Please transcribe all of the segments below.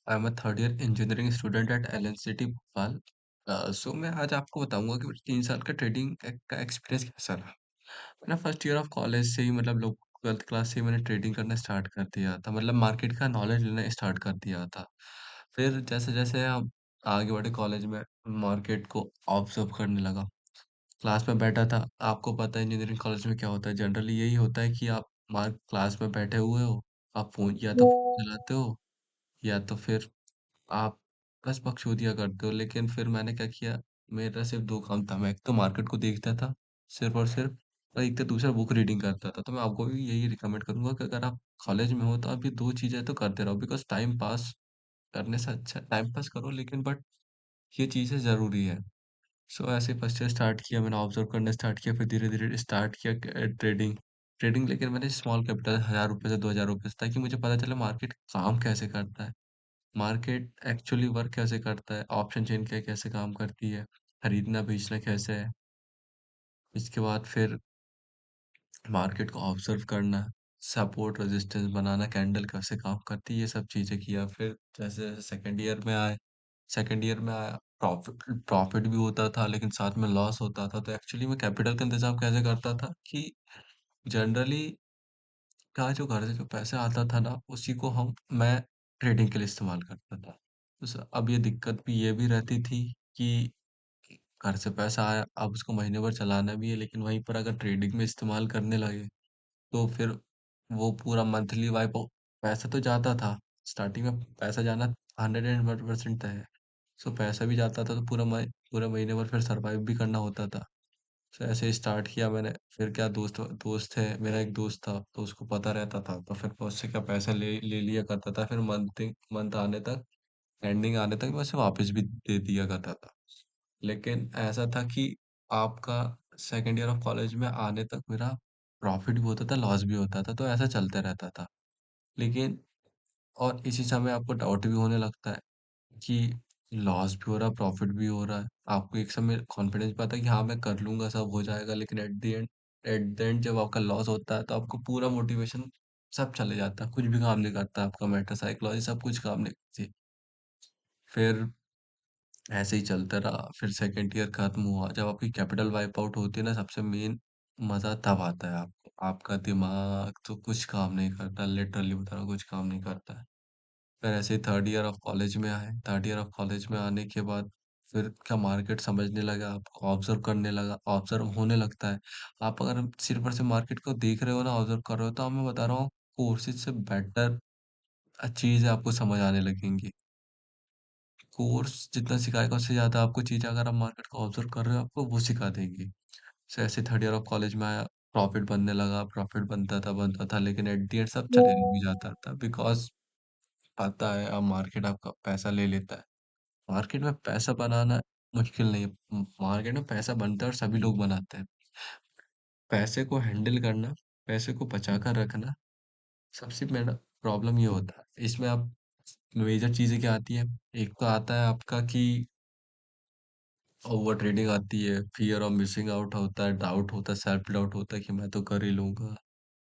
I am a third year engineering student at LNCT Bhopal. So मैं आज आपको बताऊंगा कि 3 साल का ट्रेडिंग का एक्सपीरियंस कैसा रहा। मैंने फर्स्ट ईयर ऑफ कॉलेज से ही मतलब लोग 12th क्लास से ही मैंने ट्रेडिंग करना स्टार्ट कर दिया था, मतलब मार्केट का नॉलेज लेना स्टार्ट कर दिया था। फिर जैसे जैसे आप आगे बढ़े कॉलेज में, मार्केट को ऑब्जर्व करने लगा। क्लास में बैठा था, आपको पता है इंजीनियरिंग कॉलेज में क्या होता है, जनरली यही होता है कि आप मार्क क्लास में बैठे हुए हो, आप फोन या तो फोन चलाते हो या तो फिर आप बस बकचोदियाँ करते हो। लेकिन फिर मैंने क्या किया, मेरा सिर्फ़ 2 काम था। मैं एक तो मार्केट को देखता था, सिर्फ़ और सिर्फ़, और एक तो दूसरा बुक रीडिंग करता था। तो मैं आपको भी यही रिकमेंड करूँगा कि अगर आप कॉलेज में हो तो आप ये 2 चीज़ें तो करते रहो, बिकॉज़ टाइम पास करने से अच्छा टाइम पास करो, लेकिन बट ये चीज़ें ज़रूरी है। सो ऐसे ही फर्स्ट ईयर स्टार्ट किया, मैंने ऑब्ज़र्व करना स्टार्ट किया, फिर धीरे-धीरे स्टार्ट किया ट्रेडिंग। ट्रेडिंग लेकिन मैंने स्मॉल कैपिटल ₹1000 से ₹2000 से, ताकि मुझे पता चले मार्केट काम कैसे करता है। मार्केट एक्चुअली वर्क कैसे करता है, ऑप्शन चेन क्या कैसे काम करती है, खरीदना-बेचना कैसे है। इसके बाद फिर मार्केट को ऑब्ज़र्व करना, सपोर्ट रेजिस्टेंस बनाना, कैंडल कैसे काम करती है, ये सब चीज़ें किया। फिर जैसे-जैसे सेकंड ईयर में आया, प्रॉफ़िट प्रॉफ़िट भी होता था, लेकिन साथ में लॉस होता था। तो एक्चुअली मैं कैपिटल का इंतज़ाम कैसे करता था कि जनरली का जो घर से जो पैसा आता था ना, उसी को हम मैं ट्रेडिंग के लिए इस्तेमाल करता था। तो अब ये दिक्कत भी ये भी रहती थी कि घर से पैसा आया, अब उसको महीने भर चलाना भी है, लेकिन वहीं पर अगर ट्रेडिंग में इस्तेमाल करने लगे, तो फिर वो पूरा मंथली वाइप पैसा तो जाता था। स्टार्टिंग में पैसा जाना 101% तय है। सो पैसा भी जाता था, तो पूरा महीने भर फिर सर्वाइव भी करना होता था। तो ऐसे ही स्टार्ट किया मैंने। फिर क्या, दोस्त दोस्त है, मेरा एक दोस्त था, तो उसको पता रहता था, तो फिर मैं उससे क्या पैसा ले ले लिया करता था। फिर मंथ आने तक, एंडिंग आने तक मैं उसे वापस भी दे दिया करता था। लेकिन ऐसा था कि आपका सेकंड ईयर ऑफ कॉलेज में आने तक मेरा प्रॉफिट भी होता था, लॉस भी होता था, तो ऐसा चलता रहता था। लेकिन और इसी समय आपको डाउट भी होने लगता है कि लॉस भी हो रहा है, प्रॉफ़िट भी हो रहा है। आपको एक समय कॉन्फिडेंस भी आता है कि हाँ, मैं कर लूँगा, सब हो जाएगा, लेकिन एट द एंड जब आपका लॉस होता है, तो आपको पूरा मोटिवेशन सब चले जाता है, कुछ भी काम नहीं करता, आपका मेंटल साइकोलॉजी सब कुछ काम नहीं करती। फिर ऐसे ही चलता रहा, फिर सेकंड ईयर खत्म हुआ, जब आपकी कैपिटल वाइप आउट होती है ना, सबसे मेन मज़ा तब आता है आपको। आपका दिमाग तो कुछ काम नहीं करता, लिटरली बता रहा हूँ, कुछ काम नहीं करता है। फिर ऐसे ही थर्ड ईयर ऑफ कॉलेज में आए। थर्ड ईयर ऑफ कॉलेज में आने के बाद फिर क्या, मार्केट समझने लगा, आपको ऑब्जर्व करने लगा, ऑब्जर्व होने लगता है। आप अगर सिर्फ और सिर्फ मार्केट को देख रहे हो ना, ऑब्जर्व कर रहे हो, तो अब मैं बता रहा हूँ, कोर्सेज से बेटर चीज़ें आपको समझ आने लगेंगी। कोर्स जितना सिखाएगा उससे ज़्यादा आपको चीज़ें, अगर आप मार्केट को ऑब्जर्व कर रहे हो, आपको वो सिखा देंगी। सो ऐसे थर्ड ईयर ऑफ कॉलेज में आया, प्रॉफिट बनने लगा, प्रॉफिट बनता था, लेकिन एट द एंड सब चले भी जाता था, बिकॉज़ पता है अब मार्केट आपका पैसा ले लेता है। मार्केट में पैसा बनाना मुश्किल नहीं है। मार्केट में पैसा बनता है और सभी लोग बनाते हैं। पैसे को हैंडल करना, पैसे को बचा कर रखना, सबसे बड़ा प्रॉब्लम ये होता है। इसमें आप मेजर चीज़ें क्या आती हैं? एक तो आता है आपका कि ओवर ट्रेडिंग आती है, फ़ियर ऑफ मिसिंग आउट होता है, डाउट होता है, सेल्फ डाउट होता है कि मैं तो कर ही लूँगा,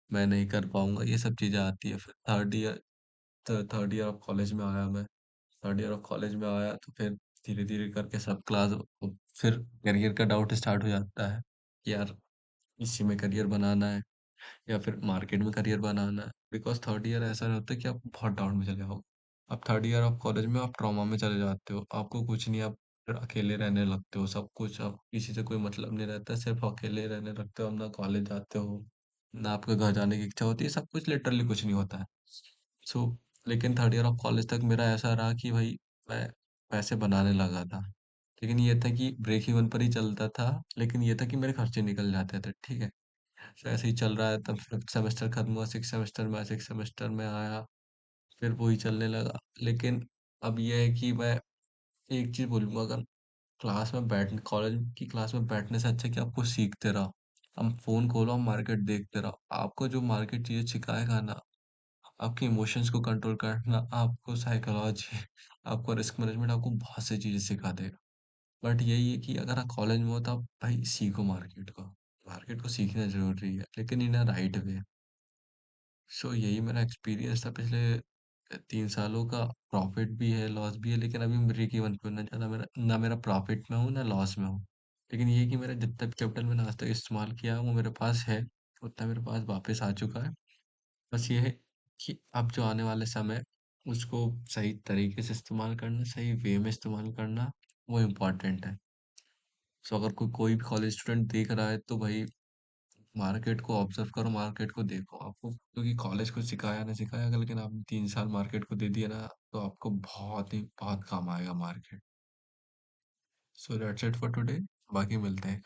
मैं नहीं कर पाऊँगा, ये सब चीज़ें आती है। फिर थर्ड ईयर ऑफ कॉलेज में आया मैं। थर्ड ईयर ऑफ कॉलेज में आया तो फिर धीरे-धीरे करके सब क्लास, फिर करियर का डाउट स्टार्ट हो जाता है कि यार इसी में करियर बनाना है या फिर मार्केट में करियर बनाना है। बिकॉज़ थर्ड ईयर ऐसा होता है कि आप बहुत डाउन में चले जाओ। अब थर्ड ईयर ऑफ कॉलेज में आप ट्रॉमा में चले जाते हो। आपको कुछ नहीं, आप फिर अकेले रहने लगते हो, सब कुछ, आप किसी से कोई मतलब नहीं रहता है, सिर्फ़ अकेले रहने लगते हो। अब ना कॉलेज जाते हो, ना आपको घर जाने की इच्छा होती है, सब कुछ, लिटरली कुछ नहीं होता है। सो लेकिन थर्ड ईयर ऑफ कॉलेज तक मेरा ऐसा रहा कि भाई मैं पैसे बनाने लगा था। लेकिन ये था कि ब्रेक इवन पर ही चलता था, लेकिन ये था कि मेरे खर्चे निकल जाते थे, ठीक है? तो ऐसे ही चल रहा है, तब 5th सेमेस्टर खत्म हुआ, 6th सेमेस्टर में आया, 6th सेमेस्टर में आया, फिर वही चलने लगा। लेकिन अब ये है कि मैं एक चीज़ बोलूँगा, अगर क्लास में बैठ कॉलेज की क्लास में बैठने से अच्छा है कि आप कुछ सीखते रहो। हम फ़ोन खोलो, हम मार्केट देखते रहो। आपको जो मार्केट चीज़ें सिखाएगा ना, आपके इमोशंस को कंट्रोल करना, आपको साइकोलॉजी, आपको रिस्क मैनेजमेंट, आपको बहुत सी चीज़ें सिखा देगा। बट यही है कि अगर आप कॉलेज में हो तो आप भाई सीखो मार्केट को। मार्केट को सीखना ज़रूरी है, लेकिन इन अ राइट वे। सो यही मेरा एक्सपीरियंस था पिछले 3 सालों का प्रॉफ़िट भी है, लॉस भी है, लेकिन अभी ब्रेक इवन पे हूँ, ना मेरा प्रॉफ़िट में हूँ, ना लॉस में हूँ। लेकिन ये है कि मेरा जितना भी कैपिटल मैंने आज तक इस्तेमाल किया है, वो मेरे पास है, उतना मेरे पास वापस आ चुका है। बस ये है कि अब जो आने वाले समय, उसको सही तरीके से इस्तेमाल करना, सही वे में इस्तेमाल करना, वो इम्पोर्टेंट है। सो अगर कोई भी कॉलेज स्टूडेंट देख रहा है, तो भाई मार्केट को ऑब्जर्व करो, मार्केट को देखो। आपको क्योंकि कॉलेज कुछ सिखाया ना सिखाया, लेकिन आपने 3 साल मार्केट को दे दिया ना, तो आपको बहुत ही बहुत काम आएगा market. So that's it for today. बाकी मिलते हैं।